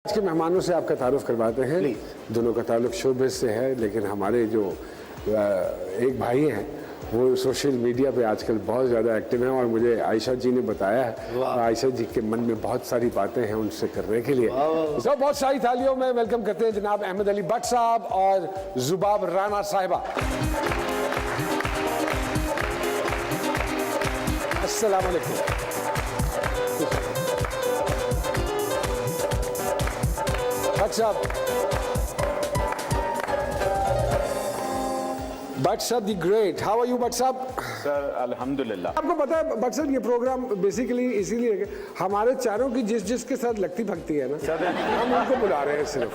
आज के मेहमानों से आपका तारुफ करवाते हैं। दोनों का ताल्लुक शोबिज़ से है, लेकिन हमारे जो एक भाई हैं वो सोशल मीडिया पे आजकल बहुत ज़्यादा एक्टिव हैं और मुझे आयशा जी ने बताया है आयशा जी के मन में बहुत सारी बातें हैं उनसे करने के लिए। तो बहुत सारी थालियों में वेलकम करते हैं जनाब अहमद अली भट्ट साहब और जुबाब राना साहिबा। अस्सलाम वालेकुम। भट्ट साहब the great, how are you Bhatt साहब? सर अल्हम्दुलिल्लाह। आपको पता है भट्ट साहब ये प्रोग्राम बेसिकली इसीलिए है कि हमारे चारों की जिसके साथ लगती भगती है ना सर, हम उनको बुला रहे हैं सिर्फ।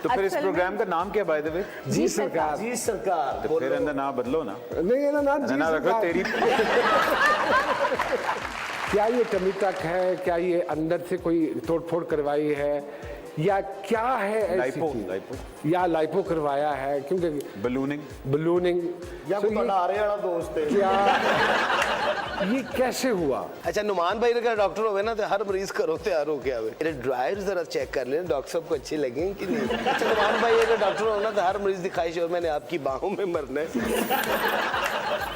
तो फिर इस प्रोग्राम का नाम क्या बाय द वे? जी सरकार। जी सरकार। तो फिर अंदर नाम बदलो ना। नहीं है ना ना रखो तेरी। क्या ये टमी टक है, क्या ये अंदर से कोई तोड़फोड़ करवाई है या क्या है ऐसी लाइपो, चीज़? लाइपो या लाइपो करवाया है क्योंकि बलूनिंग या कोई नारे वाला दोस्त है क्या ये कैसे हुआ? अच्छा नुमान भाई अगर डॉक्टर होवे ना तो हर मरीज करो तैयार हो गया मेरे ड्रायर जरा चेक कर लें डॉक्टर साहब को अच्छे लगे कि नहीं। अच्छा नुमान भाई अगर डॉक्टर हो ना तो हर मरीज दिखाई और मैंने आपकी बाहों में मरना है।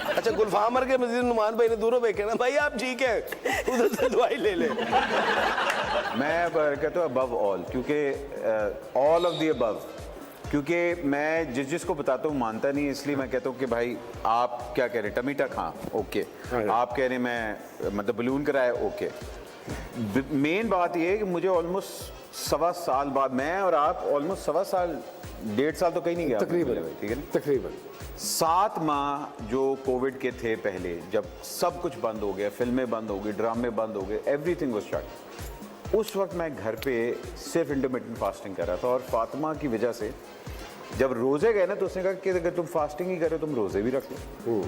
अच्छा गुलफाम मर के मजीद नुमान भाई ने दूरों देखे ना भाई आप ठीक है उधर से दवाई ले ले। मैं कहता हूँ अबव ऑल, क्योंकि ऑल ऑफ द अबव, क्योंकि मैं जिसको बताता हूँ मानता नहीं, इसलिए मैं कहता हूँ कि भाई आप क्या कह रहे हैं टमी टक, हाँ ओके, आप कह रहे हैं मैं मतलब बलून कराया ओके। मेन बात ये है कि मुझे ऑलमोस्ट 1.25 साल बाद, मैं और आप ऑलमोस्ट 1.25 साल 1.5 साल तो कहीं नहीं गया तकरीबन, ठीक है ना, तकरीबन 7 माह जो कोविड के थे पहले, जब सब कुछ बंद हो गया, फिल्में बंद हो गई, ड्रामे बंद हो गए, एवरीथिंग वाज शट। उस वक्त मैं घर पे सिर्फ इंटरमिटेंट फास्टिंग कर रहा था और फातिमा की वजह से जब रोज़े गए ना तो उसने कहा कि अगर तुम फास्टिंग ही करो तुम रोज़े भी रख लो।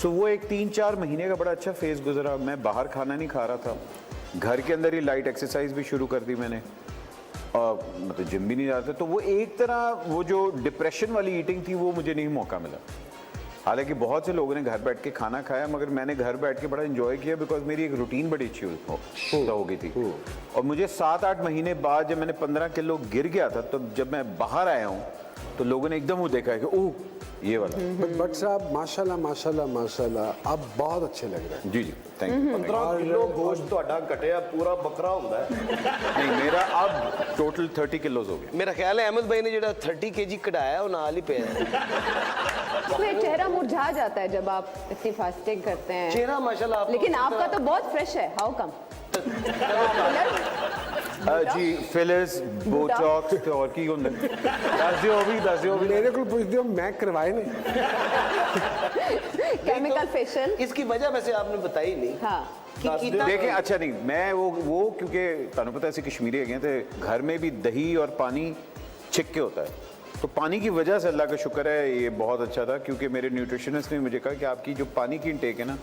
सो वो एक 3-4 महीने का बड़ा अच्छा फेज़ गुजरा। मैं बाहर खाना नहीं खा रहा था, घर के अंदर ही लाइट एक्सरसाइज भी शुरू कर दी मैंने और मतलब जिम भी नहीं जाते। तो वो एक तरह वो जो डिप्रेशन वाली ईटिंग थी वो मुझे नहीं मौका मिला। हालांकि बहुत से लोगों ने घर बैठ के खाना खाया, मगर मैंने घर बैठ के बड़ा एंजॉय किया बिकॉज मेरी एक रूटीन बड़ी अच्छी हो गई थी। और मुझे 7-8 महीने बाद जब मैंने 15 किलो गिर गया था, तो जब मैं बाहर आया हूँ तो लोगों ने एकदम वो देखा है कि ओह ये वाला। भट्ट साहब माशाल्लाह माशाल्लाह माशाल्लाह आप बहुत अच्छे लग रहे हैं। जी जी थैंक यू। 15 किलो गोश्त ਤੁਹਾਡਾ घटिया पूरा बकरा ਹੁੰਦਾ है। नहीं मेरा अब टोटल 30 किलोज हो गया। मेरा ख्याल है अहमद भाई ने जो 30 kg कटाया वो नाल ही पे है। इसमें चेहरा मुरझा जाता है जब आप इतनी फास्टिंग करते हैं। चेहरा माशाल्लाह लेकिन आपका तो बहुत फ्रेश है, हाउ कम? जी फिलर्स बोटॉक्स ਤੇ ਹੋਰ ਕੀ ਹੁੰਦਾ ਦੱਸ ਦਿਓ ਵੀ मेरे को पूछते हो मैं करवाए नहीं। केमिकल फेशियल इसकी वजह वैसे आपने बताई नहीं। हाँ देखें अच्छा नहीं मैं वो क्योंकि ਤੁਹਾਨੂੰ पता ऐसे कश्मीरी है तो घर में भी दही और पानी छिक के होता है, तो पानी की वजह से अल्लाह का शुक्र है ये बहुत अच्छा था। क्योंकि मेरे न्यूट्रिशनिस्ट ने मुझे कहा कि आपकी जो पानी की इंटेक है ना,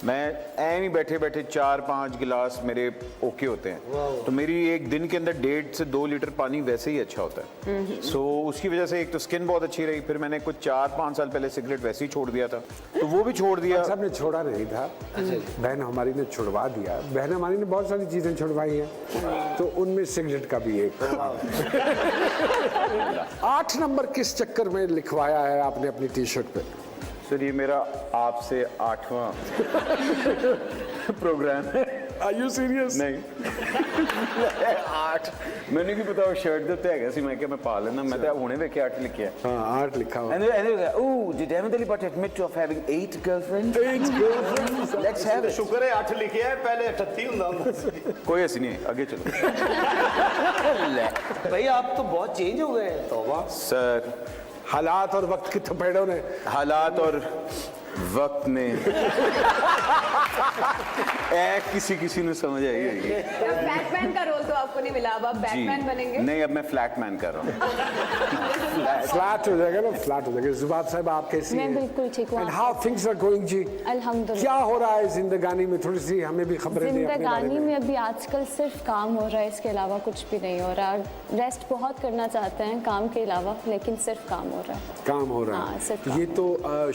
मैं ऐन ही बैठे बैठे 4-5 गिलास मेरे ओके होते हैं, तो मेरी एक दिन के अंदर 1.5 से 2 लीटर पानी वैसे ही अच्छा होता है। सो उसकी वजह से एक तो स्किन बहुत अच्छी रही। फिर मैंने कुछ 4-5 साल पहले सिगरेट वैसे ही छोड़ दिया था, तो वो भी छोड़ दिया। सब ने छोड़ा नहीं था, बहन हमारी ने छुड़वा दिया। बहन हमारी ने बहुत सारी चीजें छुड़वाई हैं, तो उनमें सिगरेट का भी एक। 8 नंबर किस चक्कर में लिखवाया है आपने अपनी टी शर्ट पे? सर ये मेरा आपसे 8वां प्रोग्राम है। Are you serious? नहीं 8 मैंने की पता शर्ट ਦੇ ਉੱਤੇ ਹੈਗਾ ਸੀ, ਮੈਂ ਕਿਹਾ ਮੈਂ ਪਾ ਲੈਣਾ, ਮੈਂ ਤਾਂ ਹੁਣੇ ਵੇਖਿਆ 8 ਲਿਖਿਆ। हाँ 8 लिखा हुआ। and oh did Ahmed Ali Bhatt admit of having 8 girlfriends? 8 girlfriends, let's have it। शुक्र है 8 लिखिया है, पहले 38 ਹੁੰਦਾ ਸੀ। कोई ऐसी नहीं है, आगे चलो। भाई आप तो बहुत चेंज हो गए हैं। तौबा सर हालात और वक्त की थपेड़ों ने हालात और वक्त ने किसी ने समझ आई होगी। बैटमैन का रोल तो आपको नहीं मिला, अब आप बैटमैन बनेंगे। नहीं अब मैं फ्लैट मैन कर रहा हूँ। फ्लैट हो जाएगा ना, फ्लैट हो जाएगा। जुबाब साहब आप कैसी हैं? मैं बिल्कुल ठीक हूँ। And how things are going जी? अल्हम्दुलिल्लाह। क्या हो रहा है जिंदगानी में? थोड़ी सी हमें भी खबरें दें अपने बारे जिंदगानी में। में अभी आजकल सिर्फ काम हो रहा है, इसके अलावा कुछ भी नहीं हो रहा। रेस्ट बहुत करना चाहते हैं काम के अलावा, लेकिन सिर्फ काम हो रहा है। काम हो रहा हाँ, है। सिर्फ ये तो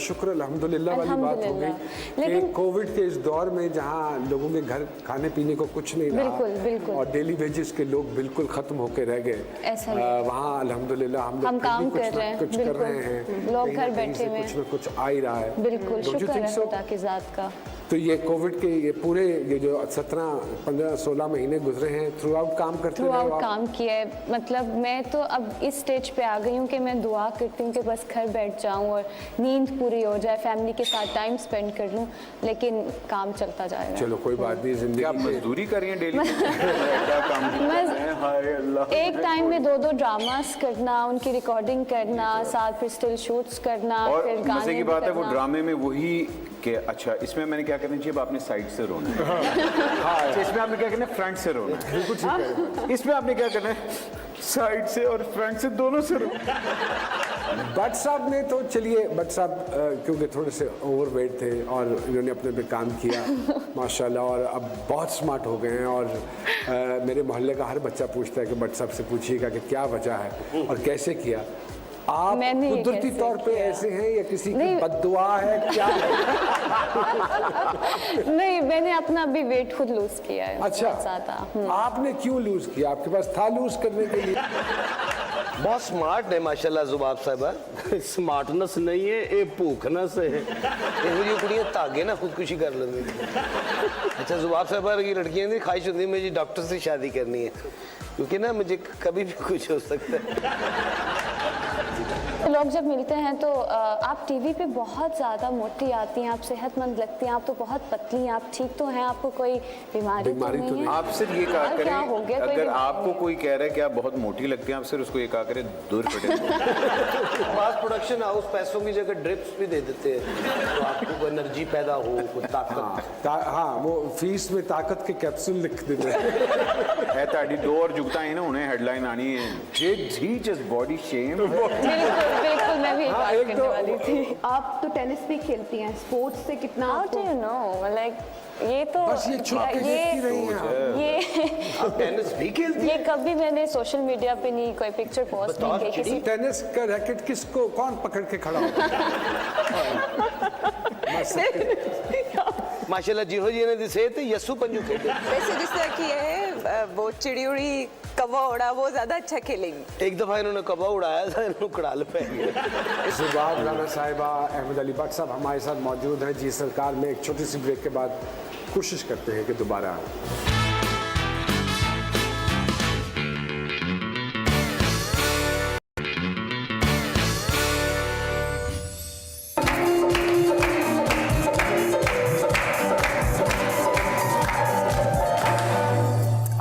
शुक्र अल्हम्दुलिल्लाह वाली बात हो गई कि लेकिन कोविड के इस दौर में जहाँ लोगों के घर खाने पीने को कुछ नहीं रहा बिल्कुल, बिल्कुल। और डेली वेजेस कोशिश के लोग बिल्कुल खत्म होकर रह गए, ऐसा नहीं। वहाँ अल्हम्दुलिल्लाह हम लोग काम कुछ कर ना रहे हैं, कुछ कर बिल्कुल। रहे हैं, लोग कहीं ना घर कहीं बैठे से हुए कुछ ना कुछ आ ही रहा है। बिल्कुल, Don't you शुक्र think है so? खुदा की ज़ात का। तो ये कोविड के ये पूरे ये जो 17, 15, 16 महीने गुजरे हैं, थ्रू आउट काम करते थ्रू रहे हो आउट आप? काम किया है। मतलब मैं तो अब इस स्टेज पे आ गई हूँ कि मैं दुआ करती हूँ कि बस घर बैठ जाऊँ और नींद पूरी हो जाए, फैमिली के साथ टाइम स्पेंड कर लूँ, लेकिन काम चलता जाएगा। चलो कोई बात नहीं, क्या आप जिंदगी मजदूरी कर रही हैं डेली? क्या काम कर रहे हैं? हाय अल्लाह। एक टाइम में 2-2 ड्रामास करना, उनकी रिकॉर्डिंग करना, साथ फिर स्टिल शूट्स करना, और फिर गाने मजे की भी बात है वो करना। ड्रामे में वही कि अच्छा इसमें मैंने क्या करना चाहिए, अब आपने साइड से रोना है। अच्छा, इसमें आपने क्या करना है, फ्रंट से रोना है। बिल्कुल ठीक है। इसमें आपने क्या करना है, साइड से और फ्रंट से, दोनों से रोना। भट्ट साहब ने तो चलिए, भट्ट साहब क्योंकि थोड़े से ओवरवेट थे और इन्होंने अपने पे काम किया माशाल्लाह, और अब बहुत स्मार्ट हो गए हैं। और मेरे मोहल्ले का हर बच्चा पूछता है कि भट्ट साहब से पूछिएगा कि क्या वजह है और कैसे किया। आप मैंने ये कुदरती कैसे तौर पे किया? ऐसे हैं या किसी की नहीं। बद्दुआ है, क्या है? नहीं, मैंने अपना भी वेट खुद लूज किया है। अच्छा, बहुत ज़्यादा। आपने क्यों लूज किया? आपके पास था लूज करने के लिए? बहुत स्मार्ट है माशाल्लाह जुबाब साहबा। स्मार्टनेस नहीं है, ये भूखनेस है। ये कुड़ियां धागे ना खुदकुशी कर लेंगी। अच्छा जुबाब साहबा की लड़कियां की ख्वाहिश होती है मुझे डॉक्टर से शादी करनी है, क्योंकि ना मुझे कभी भी कुछ हो सकता है। लोग जब मिलते हैं तो आप टीवी पे बहुत ज़्यादा मोटी आती हैं, आप सेहतमंद लगती हैं, आप तो बहुत पतली हैं, आप ठीक तो हैं, आपको कोई बीमारी तो नहीं है? आप सिर्फ ये कहा और क्या हो करें, गया, कोई अगर बीमारी आपको नहीं। कोई कह रहा है कि आप बहुत मोटी लगती हैं, आप सिर्फ उसको ये कहा करें दूर फटे। मास प्रोडक्शन हाउस पैसों की जगह ड्रिप्स भी दे देते हैं, तो आपको कोई एनर्जी पैदा हो, कोई ताकत। हाँ, वो फीस में ताकत के कैप्सूल लिख देते हैं। है ताड़ी दो और जुगता है ना, उन्हें हेडलाइन आनी है, ही जस्ट बॉडी शेम। बिल्कुल बिल्कुल, मैं भी बात एक करने तो- वाली थी। आप तो टेनिस भी खेलती हैं, स्पोर्ट्स से कितना हाउ डू आपको यू नो, लाइक ये तो बस ये छुप के देखती रही हैं आप। ये आप टेनिस भी खेलती ये कभी मैंने सोशल मीडिया पे नहीं कोई पिक्चर पोस्ट नहीं की किसी। टेनिस का रैकेट किसको कौन पकड़ के खड़ा होता माशाल्लाह जिहो जी ने दिसे थे यसु पंजू खेले। वैसे जिस तरह की है वो चिड़ी उड़ी कौवा उड़ा, वो ज्यादा अच्छा खेलेंगी। एक दफा इन्होंने कबा उड़ाया था, इन्होंने कड़ाल पे जुबाब राना साहिबा, अहमद अली भट्ट साहब हमारे साथ मौजूद हैं जी सरकार में। एक छोटी सी ब्रेक के बाद कोशिश करते हैं कि दोबारा आएं।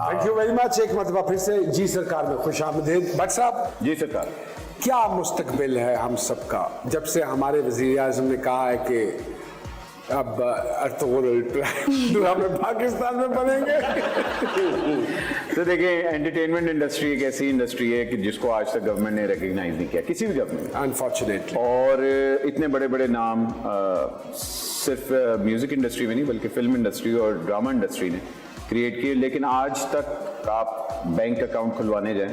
Thank you very much. एक मरतबा फिर से जी सरकार में खुश आमदीद। भट्ट साहब, जी सरकार। क्या मुस्तकबिल है हम सबका, जब से हमारे वज़ीर आज़म ने कहा है कि अब अर्तुगरुल ड्रामे पाकिस्तान में बनेंगे? तो देखिए, एंटरटेनमेंट इंडस्ट्री एक ऐसी इंडस्ट्री है कि जिसको आज तक गवर्नमेंट ने रिकग्नाइज नहीं किया, किसी भी गवर्नमेंट। अनफॉर्चुनेटली। और इतने बड़े बड़े नाम सिर्फ म्यूजिक इंडस्ट्री में नहीं बल्कि फिल्म इंडस्ट्री और ड्रामा इंडस्ट्री ने क्रिएट किए, लेकिन आज तक आप बैंक अकाउंट खुलवाने जाएं